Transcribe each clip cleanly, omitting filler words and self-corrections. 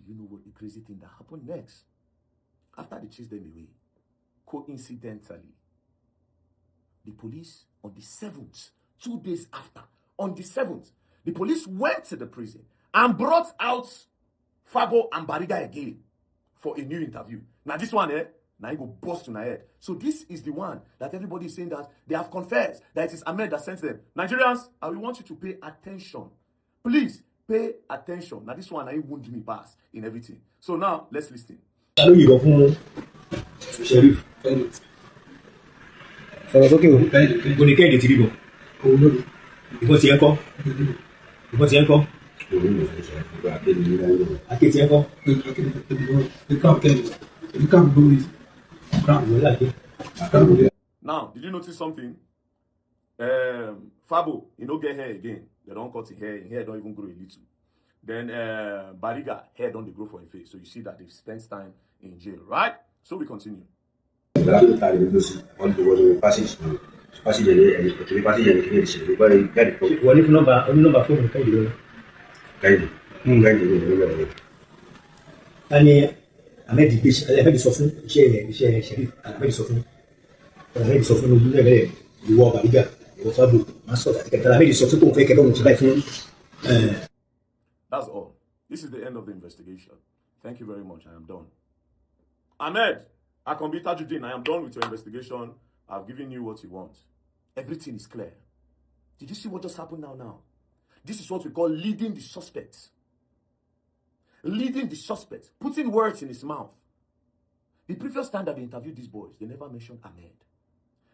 you know what the crazy thing that happened next? After they chased them away, coincidentally, the police on the 7th, 2 days after, on the 7th, the police went to the prison and brought out Fabo and Bariga again for a new interview. Now this one, now you go bust to my head. So this is the one that everybody is saying that they have confessed that it is Ahmed that sent them. Nigerians, I will want you to pay attention. Please pay attention. Now this one, I wound me pass in everything. So now let's listen. I know you go from Sheriff. Sọ̀rọ̀ sókè o. Kò ní kẹ́hìndé ti rí bọ̀. Ìbọn ti ẹ̀ kọ́. Ìbọn ti ẹ̀ kọ́. Àké ti ẹ̀ kọ́. Now, did you notice something? Fabo, you no get hair again. They don't cut his hair. His hair don't even grow a little. Then Bariga, hair don't grow for his face. So you see that they've spent time in jail, right? So we continue. Ahmed sọ fún iṣẹ́ Sheriff. Ahmed sọ fún ojú lẹ́gbẹ̀ẹ́ ìwọ Bariga ìwọ Fabo máa sọ̀rọ̀ àti kẹta. Ahmed sọ fún kò fẹ́ kẹ́ bọ́ọ̀mù ti báyìí fún. That's all. This is the end of the investigation. Thank you very much. I am done. Ahmed Tajudeen, I am done with your investigation. I've given you what you want. Everything is clear. Did you see what just happened now? This is what we call leading the suspect. Leading the suspect, putting words in his mouth. The previous time that they interviewed these boys, they never mentioned Ahmed.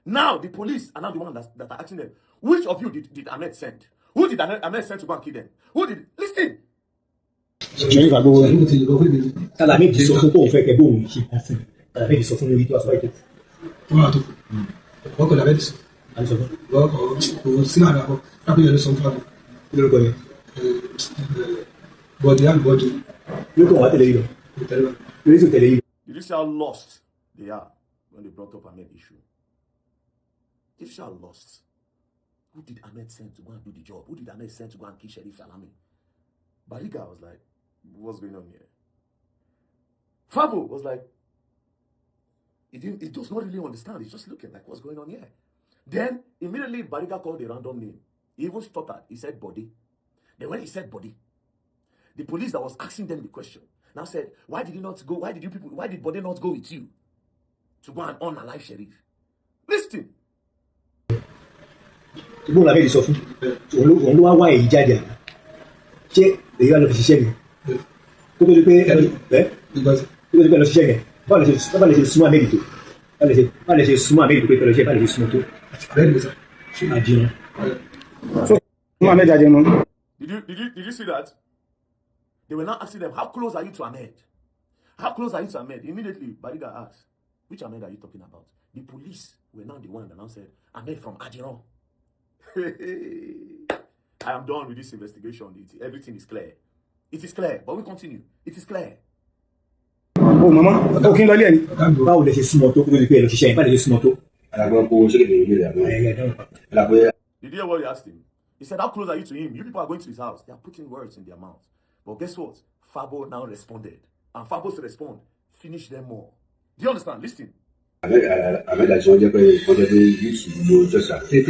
Now the police are now the one that are asking them, which of you did Ahmed send? Who did Ahmed send to go and kill them? Who did? Listen. Ahmed sọ fún kò fẹ́ kẹ́ bóun ṣe àfin. Ahmed sọ fún orí tó aṣọ àìtó. Wọ́n kò lábẹ́ dì sọ. Wọ́n kò sí àná àbọ̀ lábẹ́ yẹn ló sọ fún Fabo. Lórúkọ yẹn. Bọ̀dé and bọ̀dé. Yóò kàn wá tẹ̀lé yìí lọ. Lórí tó tẹ̀lé yìí. Did you see how lost they are when they brought up Ahmed issue? Did you see how lost? Who did Ahmed send to go and do the job? Who did Ahmed send to go and kill Sheriff Salami? Bariga was like, what's going on here? Fabo was like, it does not really understand. He's just looking like, what's going on here? Then immediately Bariga called a random name. He even stuttered. He said body. Then when he said body, the police that was asking them the question now said, why did body not go with you to go and unalive Sheriff? Listen. Bó la bẹ́ẹ̀ sọ fún òun ló wá èyí jáde àná ṣé èyí wà lọ fi ṣiṣẹ́ yẹn kó tó di pé lọ ṣiṣẹ́ yẹn báwo lè ṣe súnmọ́ Ahmed tó báwo lè ṣe súnmọ́ Ahmed tó pé tọ́lọ́ ṣe báwo lè ṣe súnmọ́ tó àjẹun. Did you see that? They were now asking them, how close are you to Ahmed? How close are you to Ahmed? Immediately, Bariga asked, which Ahmed are you talking about? The police were now the one that now said, Ahmed from Ajiron. I am done with this investigation. Everything is clear. It is clear, but we continue. It is clear. Oh, Mama, okay, báwo lè ṣe súnmọ́ tó kó tó di pé ẹ lọ ṣiṣẹ́ yẹn báwo lè ṣe súnmọ́ tó. Did you hear what you asked him? He said, how close are you to him? You people are going to his house. They are putting words in their mouth. But guess what? Fabo now responded. And Fabo's response finished them more. Do you understand? Listen. Ahmed Tajudeen jẹ́ pé ọjọ́ pé YouTube ló jọ́sà. Did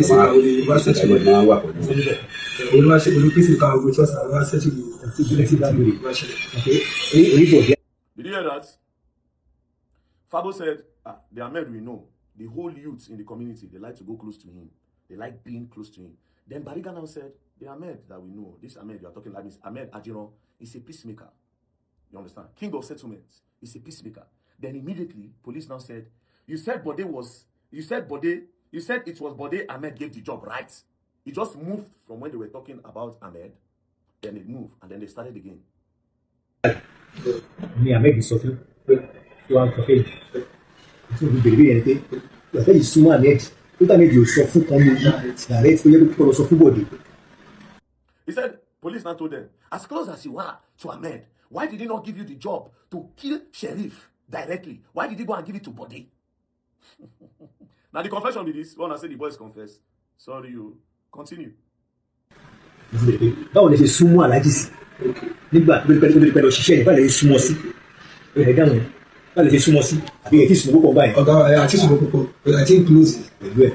you hear that? Fabo said, the Ahmed we know, the whole youth in the community, they like to go close to him. They like being close to him. Then Bariga now said, the Ahmed that we know, this Ahmed you are talking like this, Ahmed Ajiron, is a peacemaker. You understand? King of settlements is a peacemaker. Then immediately, police now said, you said it was Bode Ahmed gave the job, right? It just moved from when they were talking about Ahmed, then it moved, and then they started again. Me Ahmed is something. You want to pay? So we believe in it. You say you smart Ahmed. You tell me you suffer from direct for you to suffer body. He said, police now told them, as close as you are to Ahmed, why did he not give you the job to kill Sheriff directly? Why did he go and give it to Bode? Now the confession be this. When I say the boys confess, sorry, you continue. báwo lè ṣe súnmọ́ aláàjì sí nígbà tó lè pẹ́ lọ ṣiṣẹ́ yẹn báwo lè ṣe súnmọ́ sí ẹ̀ dáhùn yẹn báwo lè ṣe súnmọ́ sí àbí ẹ̀ tí súnmọ́ púpọ̀ báyìí. ọ̀gá àti súnmọ́ púpọ̀ I think close pẹ̀lú ẹ̀.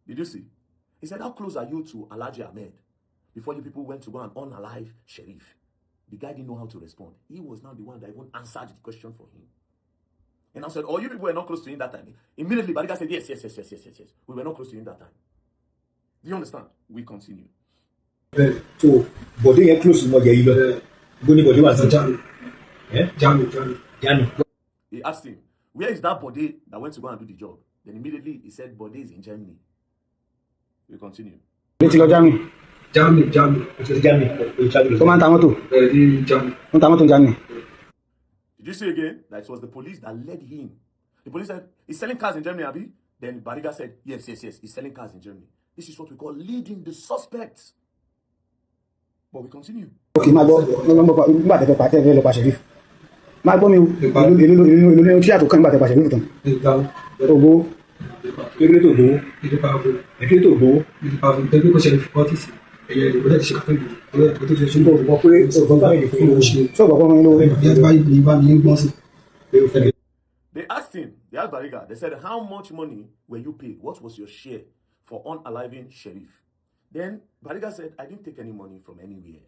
Did you see? He said, how close are you to Alhaji Ahmed? Before you people went to go and unalive Sheriff. The guy didn't know how to respond. He was now the one that even answered the question for him. And I said, oh, you people were not close to him that time. Immediately, Bariga said, yes. We were not close to him that time. Do you understand? We continue. So, body yẹn close to mọ̀jẹ̀ yìí lọ. Gbóni body wà sí Jami. He asked him, where is that body that went to go and do the job? Then immediately he said, body is in Germany. We continue. Ní ti lọ Germany. Germany. Tó máa ń ta mọ́tò. Germany. Wọ́n ta mọ́tò ní Germany. Did you see again that it was the police that led him? The police said, he's selling cars in Germany, Abi? Then Bariga said, yes, he's selling cars in Germany. This is what we call leading the suspects. But we continue. Okay, máa gbọ́ nígbà tẹ́ fẹ́ pa tẹ́ fẹ́ lọ pa Sheriff. Máa gbọ́ mi o, èlò ní tí àtò kan nígbà tẹ́ pa Sheriff tán. Ògbó. Kékeré tó gbó. Tẹ́gbẹ́ kọ́ Sheriff pọ́tìsì. Ẹ̀yẹ ìbúdá ti ṣe kàtó ìlú. Tó ti ṣe Ṣùgbọ́n ògbọ́n pé ògbọ́n bá yẹn fún oṣù. Ṣọ́ọ̀bù ọkọ̀ mi ló wẹ̀. They asked him, they asked Bariga, they said, how much money were you paid? What was your share for unaliving Sheriff? Then Bariga said, I didn't take any money from anywhere.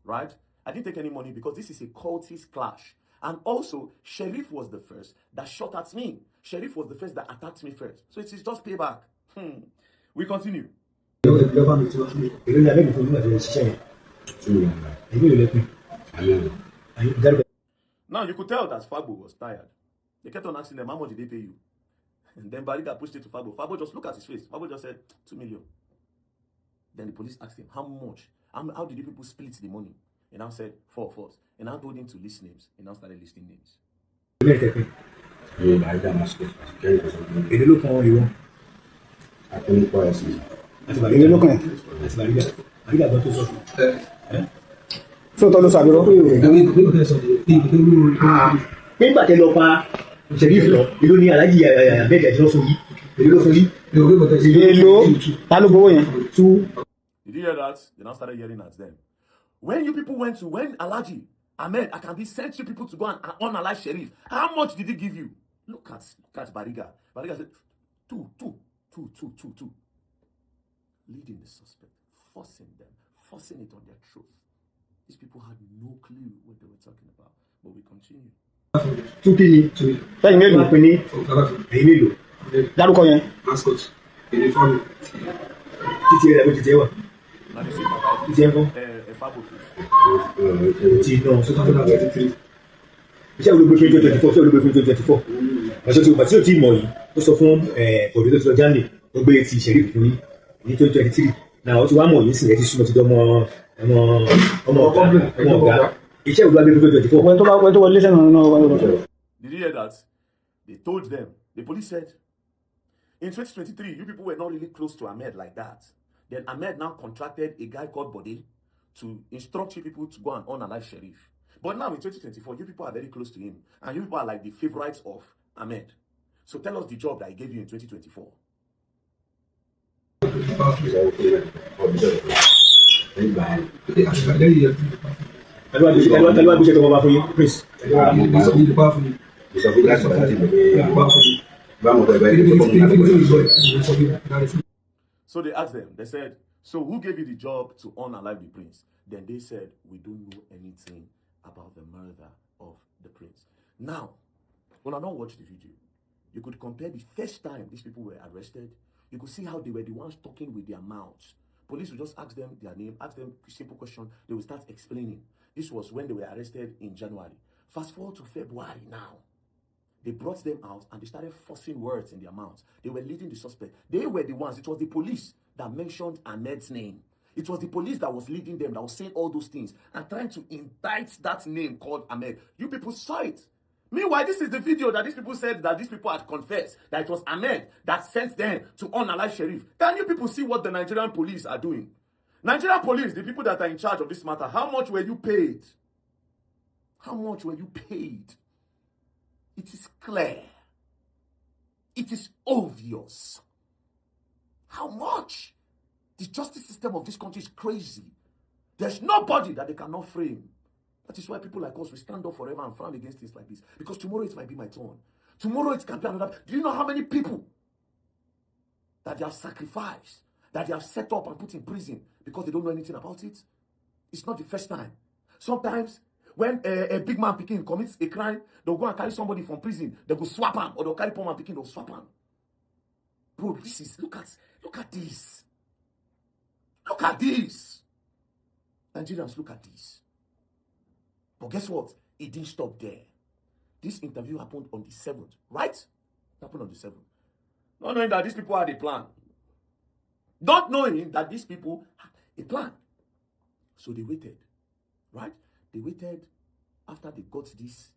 Right? I didn't take any money because this is a cultist clash. And also, Sheriff was the first that shot at me. Sheriff was the first that attacked me first. So it is just payback. We continue. Now you could tell that Fabo was tired. They kept on asking them, how much did they pay you? And then Bariga pushed it to Fabo. Fabo just looked at his face. Fabo just said, 2 million. Then the police asked him, how much? How did you people split the money? And now said, 4 of us. And I told him to list names. And now started listing names. So tọ́ ló sọ àbúrò. Nígbà tẹ́ lọ pa Sheriff lọ, ìlú ní Alhaji Ahmed ẹ̀jọ́ fún yí. Èlò ta ló gbowó yẹn. Did you hear that? They now started yelling at them. When you people went to, when Alhaji Ahmed Akambi sent you people to go and unalive Sheriff, how much did he give you? Look at Bariga. Bariga said, 2. Leading the suspect, forcing it on their truth. These people had no clue what they were talking about. But we continue. Fẹ́yìn mélòó. Dárúkọ yẹn. Mascot. Uniform. Títí ẹ̀rọ ẹ̀mí títí ẹ̀wà. Títí ẹ̀kọ́. Tí náà sọ́kà tó náà 23. Iṣẹ́ olóògbé fún 2024. Ọ̀ṣọ́ tí o bá tí o ti mọ̀ yìí, ó sọ fún ọ̀dọ́ tó ti lọ Germany, ó gbé ti Sheriff fún yín ní 2023. Náà ó ti wá mọ̀ yìí sì rẹ̀ ti súnmọ́ ti dán ọmọ ọ̀gá. Iṣẹ́ olóògbé fún 2024. Wẹ́n tó wọlé sẹ́nu náà. Did you hear that? They told them, the police said, in 2023, you people were not really close to Ahmed like that. Then Ahmed now contracted a guy called Bode to instruct you people to go and unalive Sheriff. But now in 2024, you people are very close to him. And you people are like the favorites of Ahmed. So tell us the job that he gave you in 2024. So they asked them, they said, so who gave you the job to unalive the prince? Then they said, we don't know anything about the murder of the prince. Now, when I don't watch the video, you could compare the first time these people were arrested. You could see how they were the ones talking with their mouths. Police would just ask them their name, ask them a simple question. They would start explaining. This was when they were arrested in January. Fast forward to February now. They brought them out and they started forcing words in their mouths. They were leading the suspect. They were the ones. It was the police that mentioned Ahmed's name. It was the police that was leading them, that was saying all those things and trying to indict that name called Ahmed. You people saw it. Meanwhile, this is the video that these people said that these people had confessed that it was Ahmed that sent them to unalive Sheriff. Can you people see what the Nigerian police are doing? Nigerian police, the people that are in charge of this matter, how much were you paid? How much were you paid? It is clear. It is obvious. How much? The justice system of this country is crazy. There's nobody that they cannot frame. That is why people like us, we stand up forever and frown against things like this. Because tomorrow it might be my turn. Tomorrow it can be another. Do you know how many people that they have sacrificed, that they have set up and put in prison because they don't know anything about it? It's not the first time. Sometimes, when a big man Pekin commits a crime, they'll go and carry somebody from prison. They'll go swap him, or they'll carry poor man Pekin, they'll swap him. Bro, this is, look at this. Look at this. Nigerians, look at this. But guess what? It didn't stop there. This interview happened on the 7th, right? It happened on the 7th. Not knowing that these people had a plan. Not knowing that these people had a plan. So they waited, right? They waited after they got this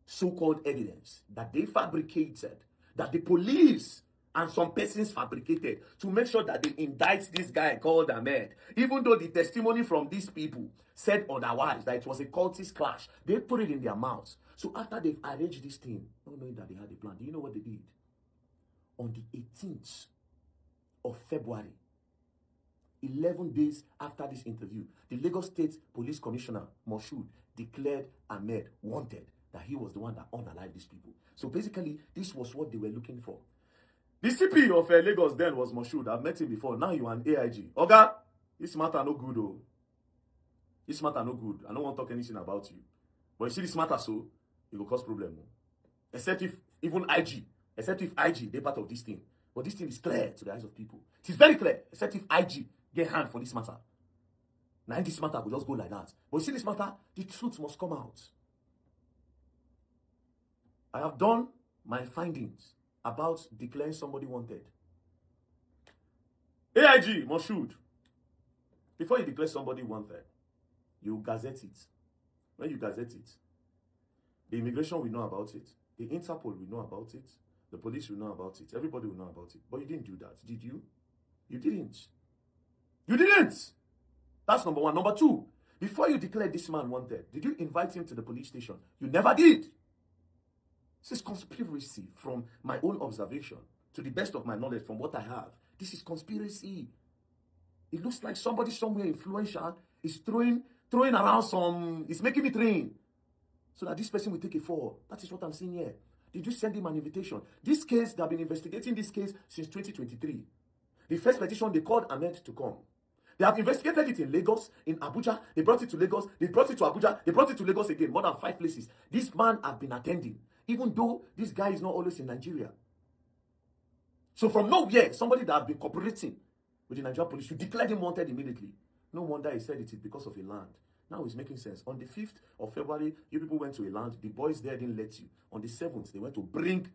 so-called evidence that they fabricated, that the police and some persons fabricated to make sure that they indict this guy called Ahmed. Even though the testimony from these people said otherwise, that it was a cultist clash, they put it in their mouths. So after they've arranged this thing, not knowing that they had a plan, do you know what they did? On the 18th of February, 11 days after this interview, the Lagos State Police Commissioner, Moshood, declared Ahmed wanted, that he was the one that unalived these people. So basically, this was what they were looking for. The CP of Lagos then was Moshood. I've met him before. Now you are an AIG. Oga, this matter no good, oh. This matter no good. I don't want to talk anything about you. But you see this matter, so it will cause problem. Except if even IG, except if IG, they're part of this thing. But this thing is clear to the eyes of people. It is very clear, except if IG get hand for this matter. Now this matter will just go like that. But you see this matter, the truth must come out. I have done my findings about declaring somebody wanted. AIG, Moshood, before you declare somebody wanted, you gazette it. When you gazette it, the immigration will know about it. The Interpol will know about it. The police will know about it. Everybody will know about it. But you didn't do that, did you? You didn't. You didn't. That's number one. Number two, before you declared this man wanted, did you invite him to the police station? You never did. This is conspiracy from my own observation, to the best of my knowledge, from what I have. This is conspiracy. It looks like somebody somewhere influential is throwing around some, is making it rain, so that this person will take a fall. That is what I'm seeing here. Did you send him an invitation? This case, they have been investigating this case since 2023. The first petition, they called Ahmed to come. They have investigated it in Lagos, in Abuja. They brought it to Lagos. They brought it to Abuja. They brought it to Lagos again. More than 5 places. This man has been attending, even though this guy is not always in Nigeria. So from nowhere, somebody that has been cooperating with the Nigerian police, you declared him wanted immediately. No wonder he said it is because of a land. Now it's making sense. On the 5th of February, you people went to a land. The boys there didn't let you. On the 7th, they went to bring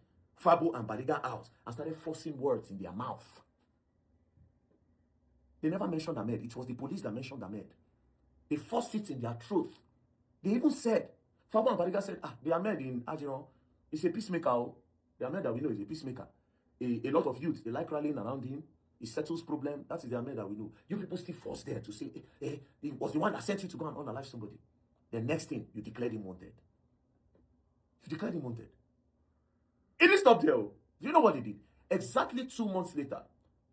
Fabo and Bariga out and started forcing words in their mouth. They never mentioned Ahmed. It was the police that mentioned Ahmed. They forced it in their truth. They even said, Fabo and Bariga said, the Ahmed in Ajiro is a peacemaker. Oh. The Ahmed that we know is a peacemaker. A lot of youth, they like rallying around him. He settles problem. That is the Ahmed that we know. You people still forced there to say, he was the one that sent you to go and unalive somebody. The next thing, you declared him wanted. You declared him wanted. It didn't stop there. Do you know what they did? Exactly 2 months later,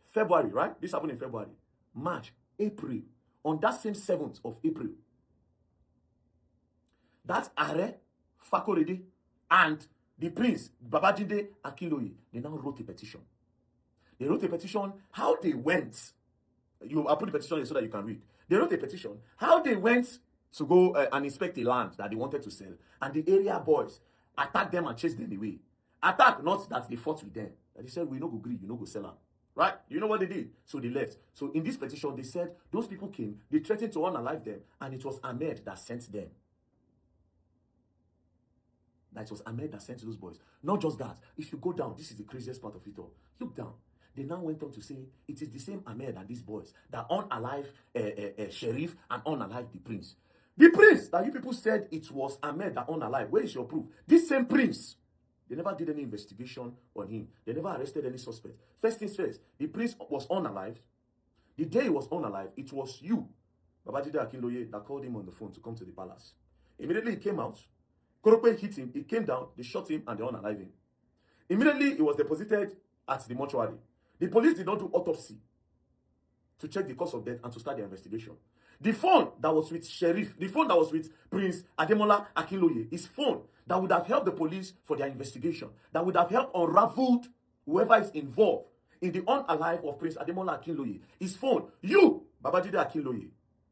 February, right? This happened in February. March, April, on that same 7th of April, that Are, Fakorede, and the Prince, Babajide Akinloye, they now wrote a petition. They wrote a petition, how they went. I'll put the petition so that you can read. They wrote a petition, how they went to go and inspect the land that they wanted to sell. And the area boys attacked them and chased them away. Attack, not that they fought with them. And they said, we no go agree, you no go sell them. Right? You know what they did? So they left. So in this petition, they said, those people came, they threatened to unalive them, and it was Ahmed that sent them. That it was Ahmed that sent those boys. Not just that. If you go down, this is the craziest part of it all. Look down. They now went on to say, it is the same Ahmed and these boys that unalive Sheriff and unalive the Prince. The Prince that you people said it was Ahmed that unalive. Where is your proof? This same Prince, they never did any investigation on him. They never arrested any suspect. First things first, the Prince was unalive. The day he was unalive, it was you, Babajide Akinloye, that called him on the phone to come to the palace. Immediately he came out. Korope hit him. He came down. They shot him and they unalived him. Immediately he was deposited at the mortuary. The police did not do autopsy to check the cause of death and to start the investigation. The phone that was with Sheriff, the phone that was with Prince Ademola Akinloye, his phone that would have helped the police for their investigation, that would have helped unraveled whoever is involved in the unalive of Prince Ademola Akinloye, his phone, you, Babajide Akinloye,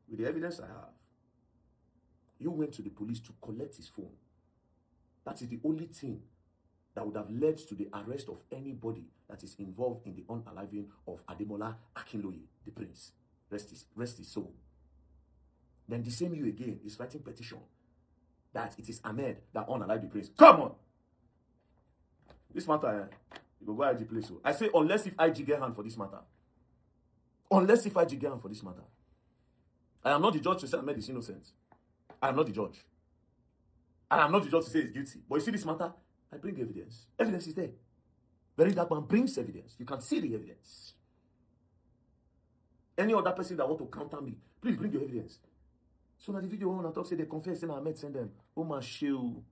with the evidence I have, you went to the police to collect his phone. That is the only thing that would have led to the arrest of anybody that is involved in the unaliving of Ademola Akinloye, the prince. Rest his soul. Then the same you again is writing petition that it is Ahmed that unalive the prince. Come on! This matter, you go IG place. So I say unless if IG get hand for this matter. Unless if IG get hand for this matter. I am not the judge to say Ahmed is innocent. I am not the judge. I am not the judge to say he's guilty. But you see this matter? I bring evidence. Evidence is there. VERYDARKMAN brings evidence. You can see the evidence. Any other person that want to counter me, please bring your evidence. So now the video on and talk say they confess and Ahmed send them. Oh my shield.